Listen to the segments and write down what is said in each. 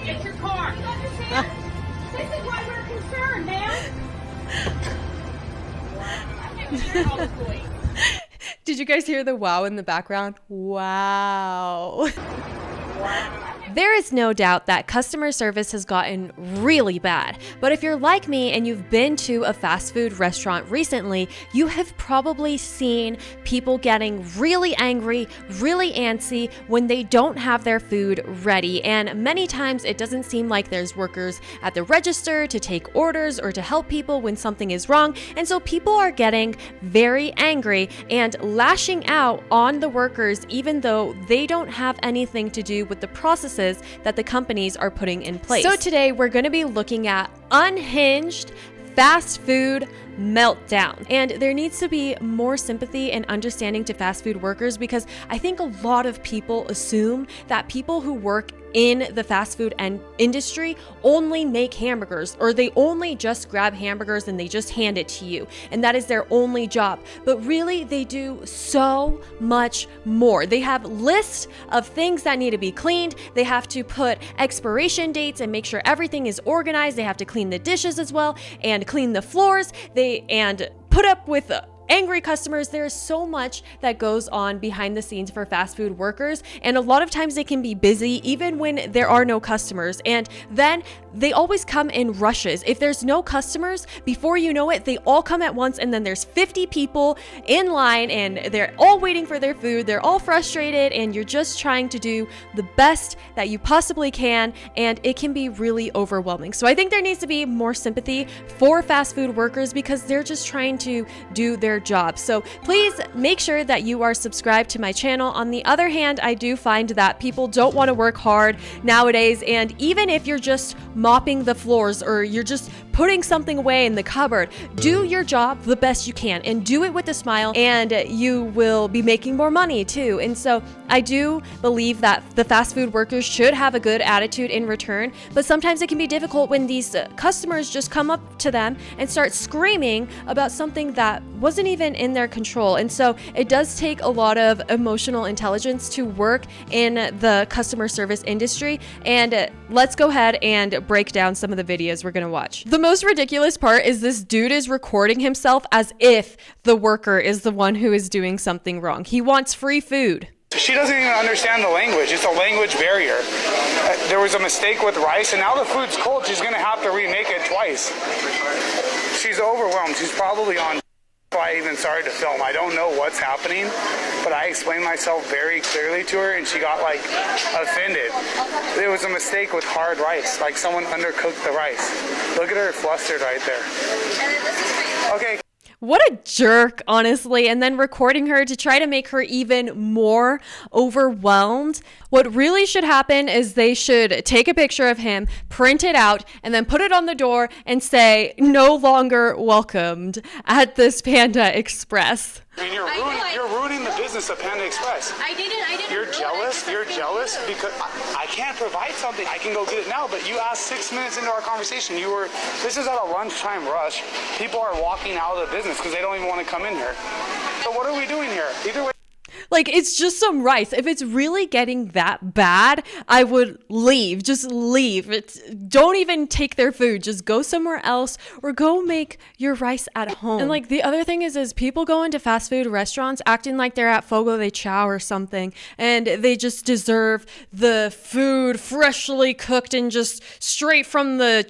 Get your car. You understand? This is why we're concerned, ma'am. I can't be your call the police. Did you guys hear the wow in the background? Wow. There is no doubt that customer service has gotten really bad, but if you're like me and you've been to a fast food restaurant recently, you have probably seen people getting really angry, really antsy when they don't have their food ready, and many times it doesn't seem like there's workers at the register to take orders or to help people when something is wrong, and so people are getting very angry and lashing out on the workers even though they don't have anything to do with the processes that the companies are putting in place. So today we're going to be looking at unhinged fast food meltdown. And there needs to be more sympathy and understanding to fast food workers, because I think a lot of people assume that people who work in the fast food industry only make hamburgers, or they only just grab hamburgers and they just hand it to you, and that is their only job. But really, they do so much more. They have lists of things that need to be cleaned. They have to put expiration dates and make sure everything is organized. They have to clean the dishes as well and clean the floors. And put up with angry customers. There's so much that goes on behind the scenes for fast food workers, and a lot of times they can be busy even when there are no customers, and then they always come in rushes. If there's no customers, before you know it, they all come at once, and then there's 50 people in line and they're all waiting for their food. They're all frustrated, and you're just trying to do the best that you possibly can, and it can be really overwhelming. So I think there needs to be more sympathy for fast food workers, because they're just trying to do their job. So please make sure that you are subscribed to my channel. On the other hand, I do find that people don't want to work hard nowadays, and even if you're just mopping the floors or you're just putting something away in the cupboard, do your job the best you can and do it with a smile, and you will be making more money too. And so I do believe that the fast food workers should have a good attitude in return, but sometimes it can be difficult when these customers just come up to them and start screaming about something that wasn't even in their control. And so it does take a lot of emotional intelligence to work in the customer service industry. And let's go ahead and break down some of the videos we're going to watch. The most ridiculous part is this dude is recording himself as if the worker is the one who is doing something wrong. He wants free food. She doesn't even understand the language. It's a language barrier. There was a mistake with rice, and now the food's cold. She's going to have to remake it twice. She's overwhelmed. She's probably on. I even started to film. I don't know what's happening, but I explained myself very clearly to her, and she got like offended. There was a mistake with hard rice, like someone undercooked the rice. Look at her flustered right there. Okay. What a jerk, honestly, and then recording her to try to make her even more overwhelmed. What really should happen is they should take a picture of him, print it out, and then put it on the door and say, "No longer welcomed at this Panda Express." I mean, you're ruining the business of Panda Express. I didn't. You're jealous? You're jealous because I can't provide something. I can go get it now, but you asked 6 minutes into our conversation. This is at a lunchtime rush. People are walking out of the business because they don't even want to come in here. So what are we doing here? Either way. Like, it's just some rice. If it's really getting that bad, I would leave. Just leave. Don't even take their food. Just go somewhere else or go make your rice at home. And like the other thing is people go into fast food restaurants acting like they're at Fogo de Chao or something, and they just deserve the food freshly cooked and just straight from the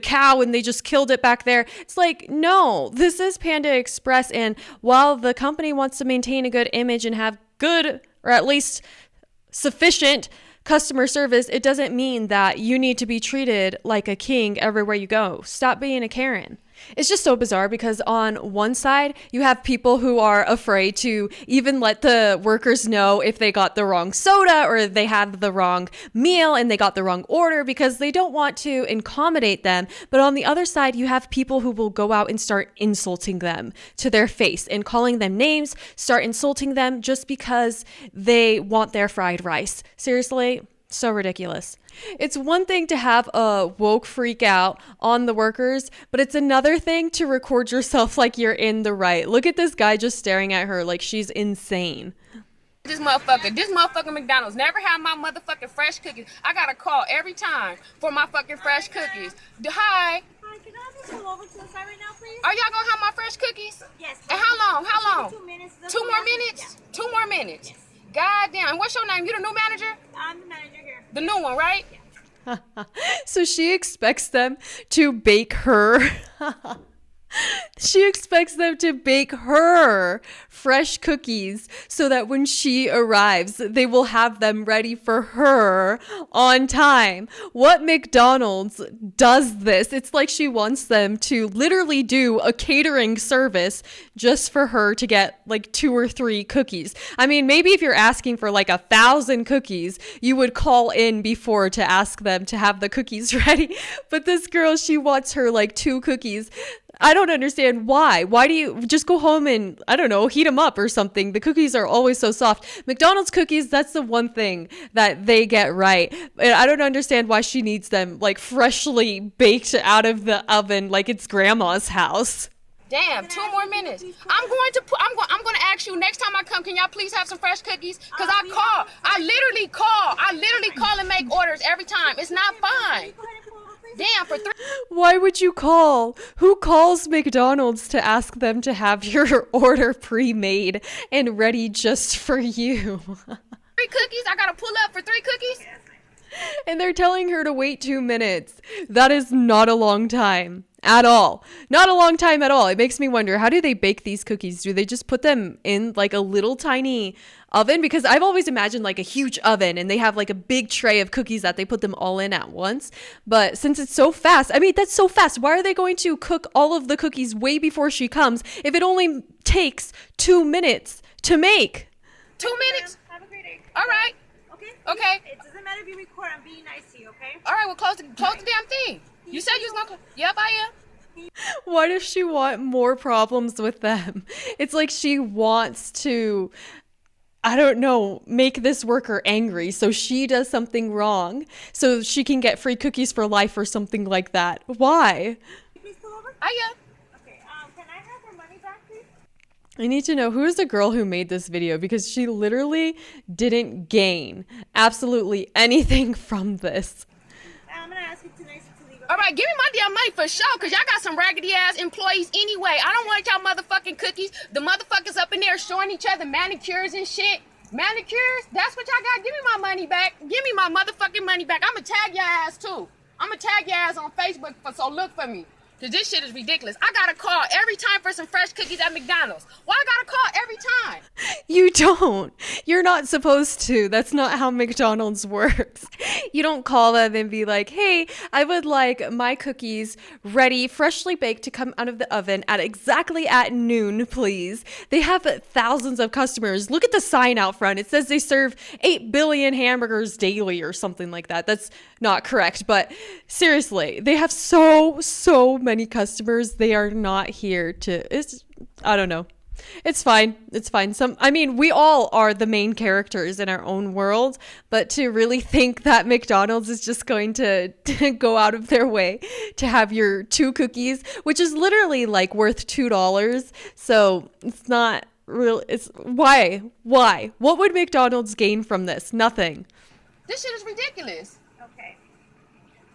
cow, and they just killed it back there. It's like, no, this is Panda Express, and while the company wants to maintain a good image and have good, or at least sufficient customer service, it doesn't mean that you need to be treated like a king everywhere you go. Stop being a Karen. It's just so bizarre, because on one side, you have people who are afraid to even let the workers know if they got the wrong soda or they had the wrong meal and they got the wrong order, because they don't want to accommodate them. But on the other side, you have people who will go out and start insulting them to their face and calling them names, start insulting them just because they want their fried rice. Seriously? So ridiculous. It's one thing to have a woke freak out on the workers, but it's another thing to record yourself like you're in the right. Look at this guy just staring at her like she's insane. This motherfucker McDonald's never had my motherfucking fresh cookies. I gotta call every time for my fucking fresh cookies. Hi. Hi, can I have you pull over to the side right now, please? Are y'all gonna have my fresh cookies? Yes. And how long? How long? 2 minutes. 2 more minutes? Yeah. 2 more minutes. God damn. What's your name? You the new manager? I'm the manager here. The new one, right? So she expects them to bake her. She expects them to bake her fresh cookies so that when she arrives, they will have them ready for her on time. What McDonald's does this? It's like she wants them to literally do a catering service just for her to get like 2 or 3 cookies. I mean, maybe if you're asking for like 1,000 cookies, you would call in before to ask them to have the cookies ready. But this girl, she wants her like 2 cookies. I don't understand why. Why do you just go home and, I don't know, heat them up or something? The cookies are always so soft. McDonald's cookies, that's the one thing that they get right. And I don't understand why she needs them like freshly baked out of the oven like it's grandma's house. Damn, 2 more minutes. I'm going to ask you next time I come, can y'all please have some fresh cookies? Cause I literally call and make orders every time. It's not fine. Damn, for 3. Why would you call? Who calls McDonald's to ask them to have your order pre-made and ready just for you? 3 cookies? I gotta pull up for 3 cookies? And they're telling her to wait 2 minutes. That is not a long time at all. Not a long time at all. It makes me wonder, how do they bake these cookies? Do they just put them in like a little tiny oven? Because I've always imagined like a huge oven and they have like a big tray of cookies that they put them all in at once. But since it's so fast, I mean, that's so fast. Why are they going to cook all of the cookies way before she comes if it only takes 2 minutes to make? 2 minutes? Have a great day. All right. Okay. It doesn't matter if you record. I'm being nice to you, okay? All right, well, close the damn thing. You said you was gonna. Yep, I am. Why does she want more problems with them? It's like she wants to, I don't know, make this worker angry so she does something wrong so she can get free cookies for life or something like that. Why? Please pull over. I am. Okay. Can I have her money back, please? I need to know, who is the girl who made this video, because she literally didn't gain absolutely anything from this. I'm gonna ask you tonight to leave. All right, give me my damn money for sure, because y'all got some raggedy ass employees anyway. I don't want y'all motherfucking cookies. The motherfuckers up in there showing each other manicures and shit. Manicures? That's what y'all got? Give me my money back. Give me my motherfucking money back. I'm gonna tag your ass too. I'm gonna tag your ass on Facebook, so look for me. Because this shit is ridiculous. I gotta call every time for some fresh cookies at McDonald's. Why I gotta call every time? You don't. You're not supposed to. That's not how McDonald's works. You don't call them and be like, hey, I would like my cookies ready, freshly baked to come out of the oven at exactly at noon, please. They have thousands of customers. Look at the sign out front. It says they serve 8 billion hamburgers daily or something like that. That's not correct, but seriously, they have so many customers. They are not here to, I don't know. It's fine. It's fine. We all are the main characters in our own world, but to really think that McDonald's is just going to go out of their way to have your 2 cookies, which is literally like worth $2. So it's not real. It's why? What would McDonald's gain from this? Nothing. This shit is ridiculous. Okay.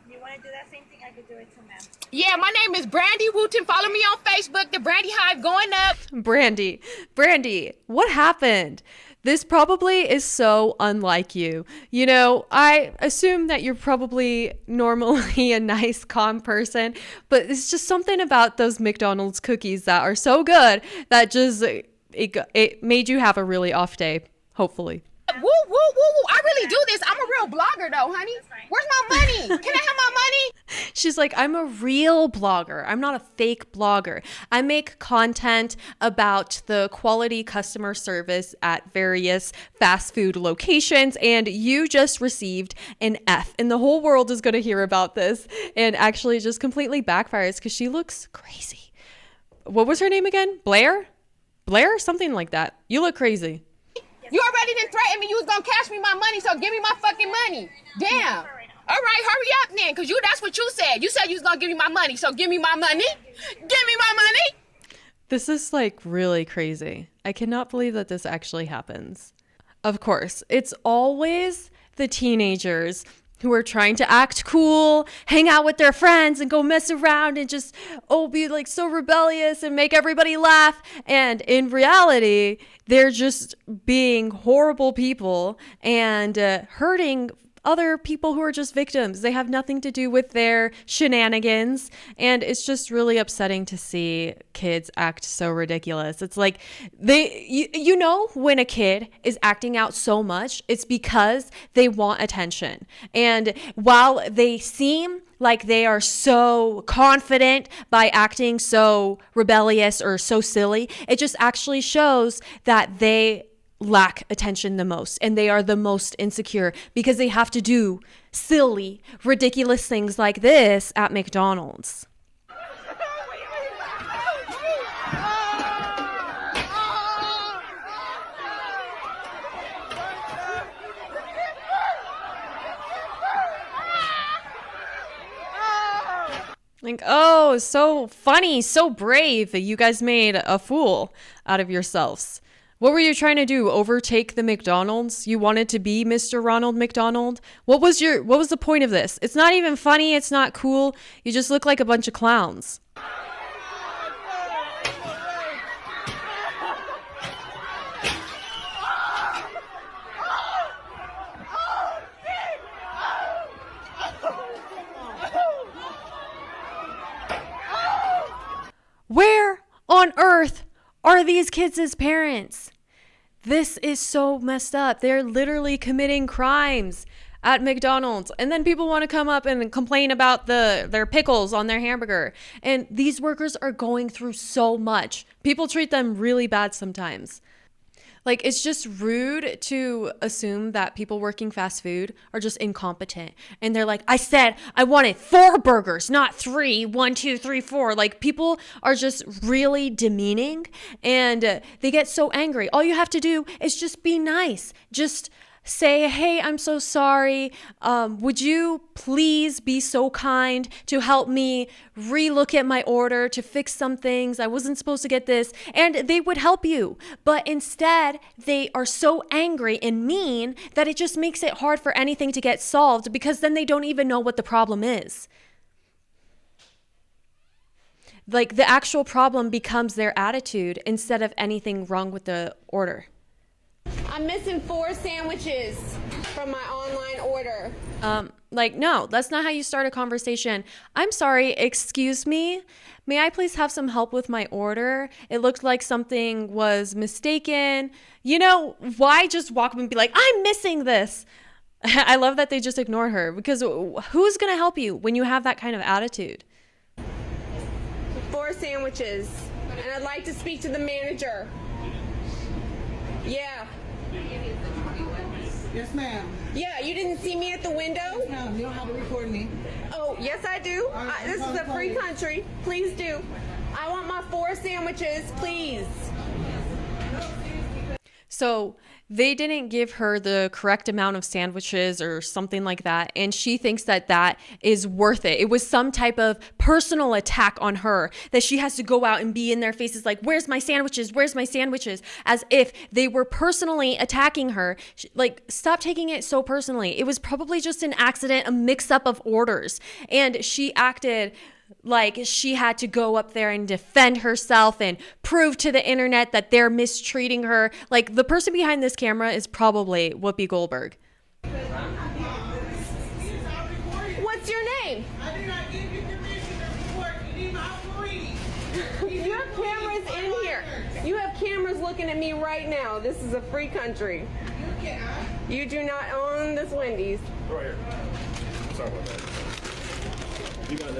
You want to do that same thing? I could do it too, ma'am. Yeah, my name is Brandy Wooten. Follow me on Facebook. The Brandy Hive going up. Brandy, what happened? This probably is so unlike you. You know, I assume that you're probably normally a nice, calm person, but it's just something about those McDonald's cookies that are so good that just, it made you have a really off day, hopefully. Woo, woo, woo, woo. I really do this. I'm a real blogger though, honey. Where's my money? Can I have my money? She's like, I'm a real blogger. I'm not a fake blogger. I make content about the quality customer service at various fast food locations, and you just received an F, and the whole world is going to hear about this, and actually just completely backfires because she looks crazy. What was her name again? Blair? Something like that. You look crazy. You already done threatened me you was gonna cash me my money, so give me my fucking money. Damn. All right, hurry up then, because that's what you said. You said you was gonna give me my money, so give me my money. Give me my money. This is like really crazy. I cannot believe that this actually happens. Of course, it's always the teenagers who are trying to act cool, hang out with their friends and go mess around and just, be like so rebellious and make everybody laugh. And in reality, they're just being horrible people and hurting other people who are just victims. They have nothing to do with their shenanigans. And it's just really upsetting to see kids act so ridiculous. It's like you know, when a kid is acting out so much, it's because they want attention. And while they seem like they are so confident by acting so rebellious or so silly, it just actually shows that they lack attention the most and they are the most insecure because they have to do silly, ridiculous things like this at McDonald's. Like, oh, so funny, so brave. You guys made a fool out of yourselves. What were you trying to do? Overtake the McDonald's? You wanted to be Mr. Ronald McDonald? What was the point of this? It's not even funny. It's not cool. You just look like a bunch of clowns. Where on earth are these kids' parents? This is so messed up. They're literally committing crimes at McDonald's. And then people want to come up and complain about their pickles on their hamburger. And these workers are going through so much. People treat them really bad sometimes. Like, it's just rude to assume that people working fast food are just incompetent. And they're like, I said I wanted 4 burgers, not 3. 1, 2, 3, 4. Like, people are just really demeaning and they get so angry. All you have to do is just be nice. Just say, hey, I'm so sorry. Would you please be so kind to help me relook at my order to fix some things? I wasn't supposed to get this. And they would help you. But instead, they are so angry and mean that it just makes it hard for anything to get solved because then they don't even know what the problem is. Like, the actual problem becomes their attitude instead of anything wrong with the order. I'm missing 4 sandwiches from my online order. No, that's not how you start a conversation. I'm sorry, excuse me. May I please have some help with my order? It looked like something was mistaken. You know, why just walk up and be like, I'm missing this? I love that they just ignore her because who's going to help you when you have that kind of attitude? 4 sandwiches. And I'd like to speak to the manager. Yeah. Yes, ma'am. Yeah, you didn't see me at the window? No, you don't have to record me. Oh, yes I do. This is a free country. Please do. I want my 4 sandwiches, please. So they didn't give her the correct amount of sandwiches or something like that. And she thinks that that is worth it. It was some type of personal attack on her that she has to go out and be in their faces like, where's my sandwiches? Where's my sandwiches? As if they were personally attacking her. Like, stop taking it so personally. It was probably just an accident, a mix up of orders. And she acted like she had to go up there and defend herself and prove to the internet that they're mistreating her. Like, the person behind this camera is probably Whoopi Goldberg. What's your name? I did not give you permission to record. You need my authority. You have cameras in here. You have cameras looking at me right now. This is a free country. You cannot. You do not own this Wendy's. Right here. Sorry about that. You got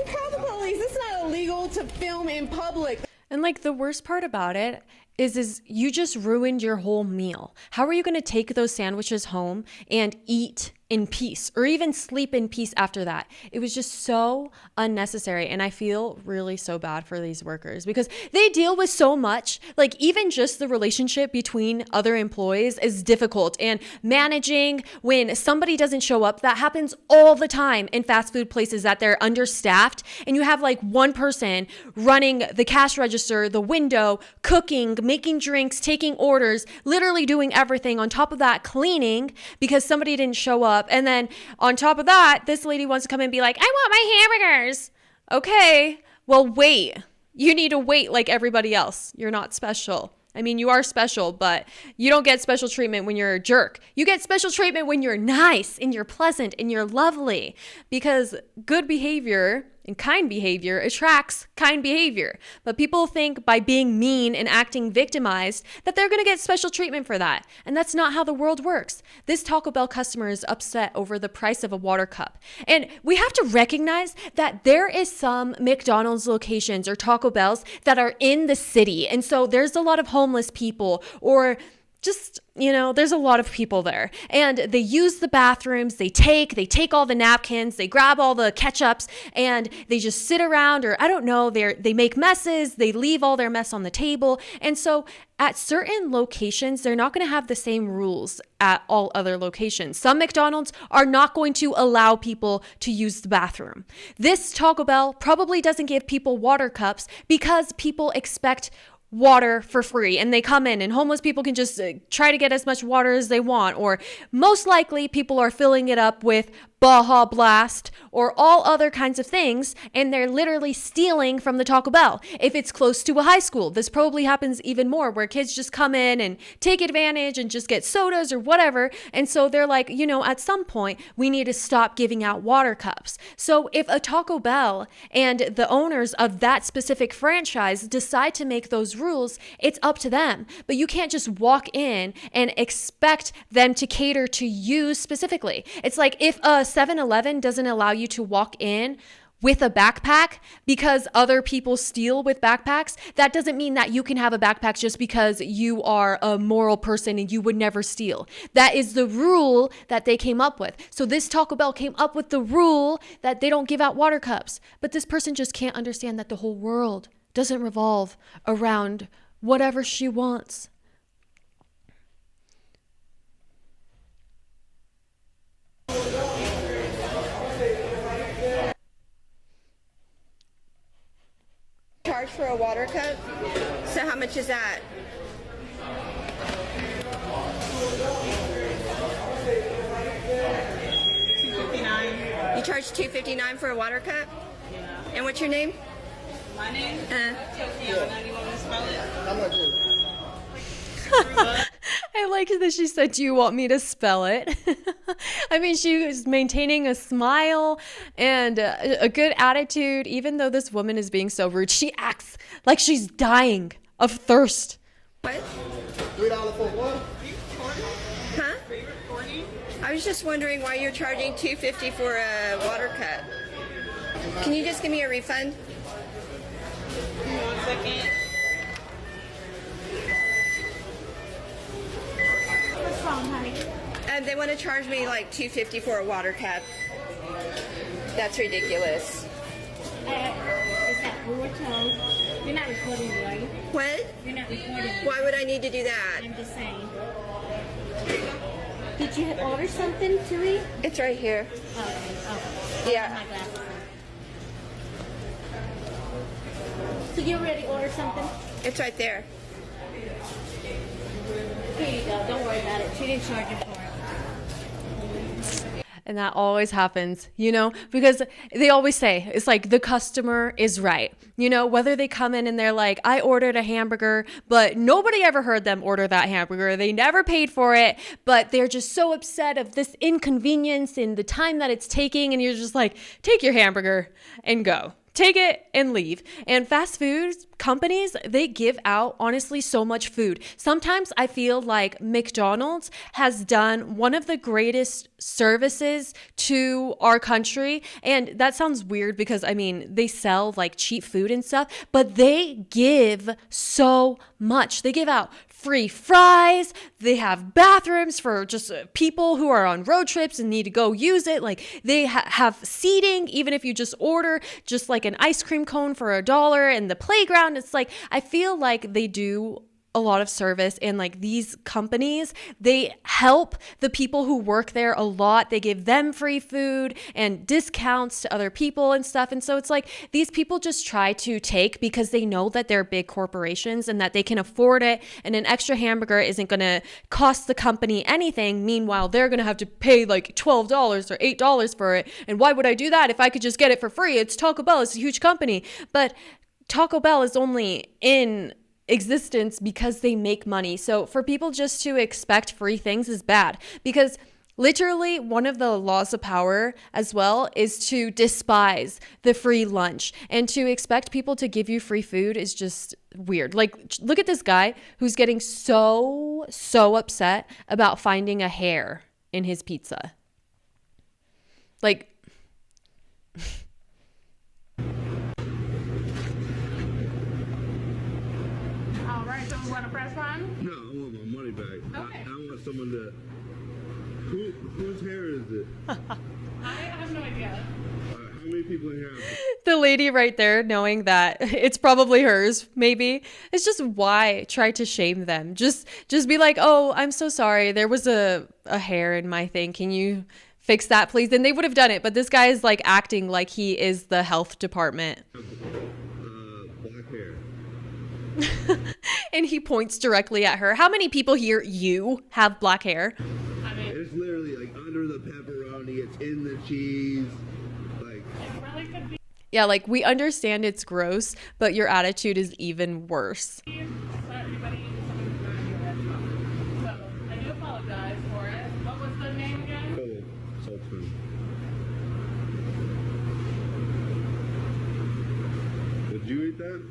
Call the police. It's not illegal to film in public. And like, the worst part about it is you just ruined your whole meal. How are you going to take those sandwiches home and eat in peace or even sleep in peace after that. It was just so unnecessary. And I feel really so bad for these workers because they deal with so much. Like even just the relationship between other employees is difficult, and managing when somebody doesn't show up, that happens all the time in fast food places that they're understaffed and you have like one person running the cash register, the window, cooking, making drinks, taking orders, literally doing everything. On top of that, cleaning because somebody didn't show up. And then on top of that, this lady wants to come in and be like, I want my hamburgers. Okay, well, wait. You need to wait like everybody else. You're not special. I mean, you are special, but you don't get special treatment when you're a jerk. You get special treatment when you're nice and you're pleasant and you're lovely, because good behavior and kind behavior attracts kind behavior. But people think by being mean and acting victimized that they're going to get special treatment for that. And that's not how the world works. This Taco Bell customer is upset over the price of a water cup. And we have to recognize that there is some McDonald's locations or Taco Bells that are in the city. And so there's a lot of homeless people, or just, there's a lot of people there, and they use the bathrooms, they take all the napkins, they grab all the ketchups, and they just sit around, or I don't know, they make messes, they leave all their mess on the table. And so at certain locations, they're not going to have the same rules at all other locations. Some McDonald's are not going to allow people to use the bathroom. This Taco Bell probably doesn't give people water cups because people expect water for free, and they come in and homeless people can just try to get as much water as they want, or most likely people are filling it up with Baja Blast or all other kinds of things, and they're literally stealing from the Taco Bell. If it's close to a high school, this probably happens even more, where kids just come in and take advantage and just get sodas or whatever. And so they're like, at some point we need to stop giving out water cups. So if a Taco Bell and the owners of that specific franchise decide to make those rules, it's up to them. But you can't just walk in and expect them to cater to you specifically. It's like if a 7-Eleven doesn't allow you to walk in with a backpack because other people steal with backpacks, that doesn't mean that you can have a backpack just because you are a moral person and you would never steal. That is the rule that they came up with. So this Taco Bell came up with the rule that they don't give out water cups. But this person just can't understand that the whole world doesn't revolve around whatever she wants. Charge for a water cup? So how much is that? $2.59. You charge $2.59 for a water cup? And what's your name? My name? Tatiana. You want me to spell it? I'm not doing I like that she said, do you want me to spell it? I mean, she was maintaining a smile and a good attitude. Even though this woman is being so rude, she acts like she's dying of thirst. What? $3 for one? Huh? I was just wondering why you're charging $2.50 for a water cup. Can you just give me a refund? 1 second. What's wrong, honey? They want to charge me like $2.50 for a water cup. That's ridiculous. Is that what we're told? You're not recording me, are you? What? You're not recording me. Why would I need to do that? I'm just saying. Did you order something to eat? It's right here. Okay. Yeah. My glasses. So you already ordered something? It's right there. Here you go. Don't worry about it. She didn't charge you for it. And that always happens, because they always say it's like the customer is right. Whether they come in and they're like, I ordered a hamburger, but nobody ever heard them order that hamburger. They never paid for it, but they're just so upset of this inconvenience and the time that it's taking. And you're just like, take your hamburger and go. Take it and leave. And fast food companies, they give out, honestly, so much food. Sometimes I feel like McDonald's has done one of the greatest services to our country. And that sounds weird because, they sell like cheap food and stuff, but they give so much. They give out free fries. They have bathrooms for just people who are on road trips and need to go use it. Like they have seating, even if you just order just like an ice cream cone for $1. And the playground, it's like, I feel like they do a lot of service, and like these companies, they help the people who work there a lot. They give them free food and discounts to other people and stuff. And so it's like these people just try to take because they know that they're big corporations and that they can afford it, and an extra hamburger isn't going to cost the company anything. Meanwhile, they're going to have to pay like $12 or $8 for it. And why would I do that if I could just get it for free? It's Taco Bell. It's a huge company. But Taco Bell is only in existence because they make money. So for people just to expect free things is bad, because literally one of the laws of power as well is to despise the free lunch, and to expect people to give you free food is just weird. Like, look at this guy who's getting so upset about finding a hair in his pizza. Like, No, I want my money back. Okay. I want someone to. Whose hair is it? I have no idea. How many people in here? The lady right there, knowing that it's probably hers, maybe. It's just, why try to shame them? Just be like, oh, I'm so sorry. There was a hair in my thing. Can you fix that, please? And they would have done it. But this guy is like acting like he is the health department. Black hair. And he points directly at her. How many people here, you, have black hair? I mean, It's literally like under the pepperoni. It's in the cheese. Like, it really could be Yeah, like, we understand it's gross, but your attitude is even worse. for everybody in someone's burning your restaurant. So I do apologize for it. What was the name again? oh, Saltzman. Would you eat that?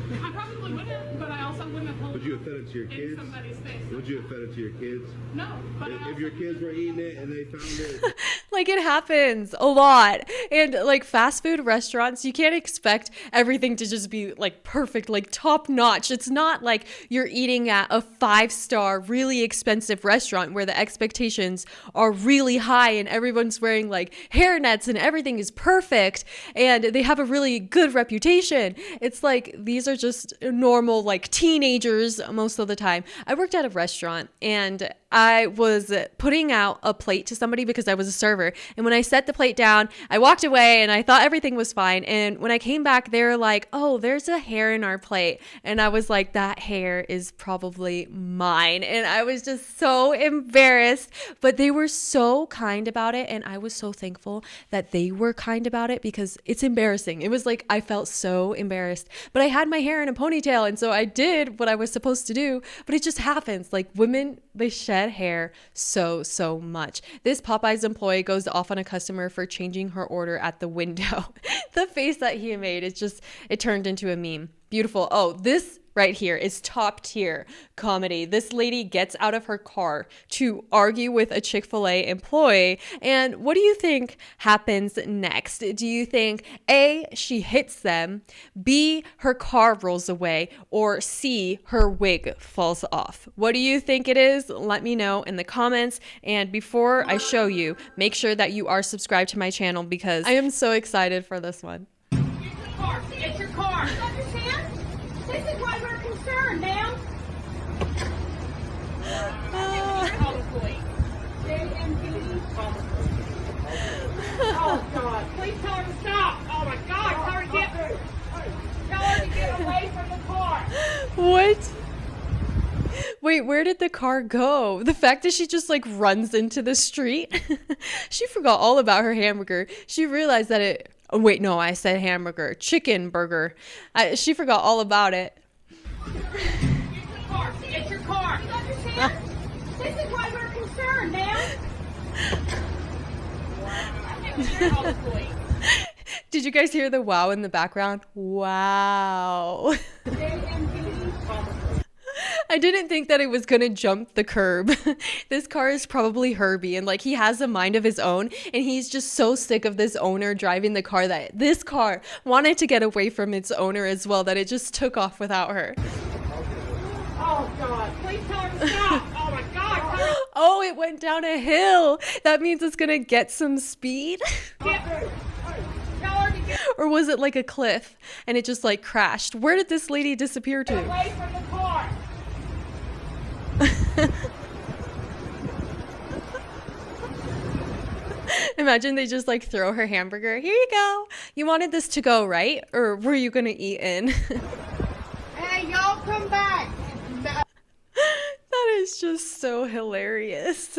I probably wouldn't, but I also wouldn't have Would you have fed it to your in kids? somebody's face. Would you have fed it to your kids? No, but I If your also kids were eating it and they found it, Like, it happens a lot. And like fast food restaurants, you can't expect everything to just be like perfect, like top notch. It's not like you're eating at a 5-star, really expensive restaurant where the expectations are really high and everyone's wearing like hairnets and everything is perfect and they have a really good reputation. It's like these are just normal like teenagers most of the time. I worked at a restaurant and I was putting out a plate to somebody because I was a server. And when I set the plate down, I walked away and I thought everything was fine. And when I came back, they were like, oh, there's a hair in our plate. And I was like, that hair is probably mine. And I was just so embarrassed. But they were so kind about it. And I was so thankful that they were kind about it because it's embarrassing. It was like I felt so embarrassed. But I had my hair in a ponytail. And so I did what I was supposed to do. But it just happens. Like, women, they shed hair so much. This Popeyes employee goes off on a customer for changing her order at the window. The face that he made, it turned into a meme. Beautiful. Oh, this right here is top tier comedy. This lady gets out of her car to argue with a Chick-fil-A employee. And what do you think happens next? Do you think A, she hits them, B, her car rolls away, or C, her wig falls off? What do you think it is? Let me know in the comments. And before I show you, make sure that you are subscribed to my channel because I am so excited for this one. Get your car. You understand? This is why we're concerned, ma'am. Call the police. Oh, God. Please tell her to stop. Oh, my God. Tell her to get away from the car. What? Wait, where did the car go? The fact that she just like runs into the street. She forgot all about her hamburger. She realized that it... Oh, wait, no, I said hamburger. Chicken burger. She forgot all about it. Get your car. You understand? This is why we're concerned, ma'am. Call the police. Did you guys hear the wow in the background? Wow. I didn't think that it was gonna jump the curb. This car is probably Herbie, and like he has a mind of his own, and he's just so sick of this owner driving the car that this car wanted to get away from its owner as well, that it just took off without her. Oh, Oh God! Please tell her to stop! Oh my God! Oh, it went down a hill. That means it's gonna get some speed. Tell her to get Or was it like a cliff and it just like crashed? Where did this lady disappear to? away from the car. Imagine they just like throw her hamburger. Here you go. You wanted this to go, right? Or were you gonna eat in? Hey, y'all come back. That is just so hilarious.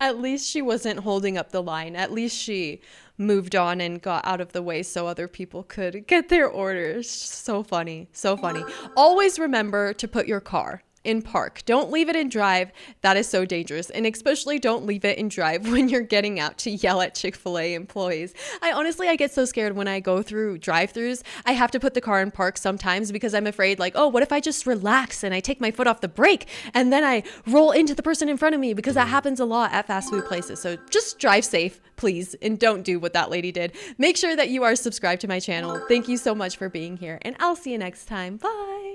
At least she wasn't holding up the line. At least she moved on and got out of the way so other people could get their orders. So funny. So funny. Always remember to put your car in park. Don't leave it in drive. That is so dangerous. And especially don't leave it in drive when you're getting out to yell at Chick-fil-A employees. I get so scared when I go through drive-thrus. I have to put the car in park sometimes because I'm afraid like, oh, what if I just relax and I take my foot off the brake and then I roll into the person in front of me, because that happens a lot at fast food places. So just drive safe, please, and don't do what that lady did. Make sure that you are subscribed to my channel. Thank you so much for being here, and I'll see you next time. Bye.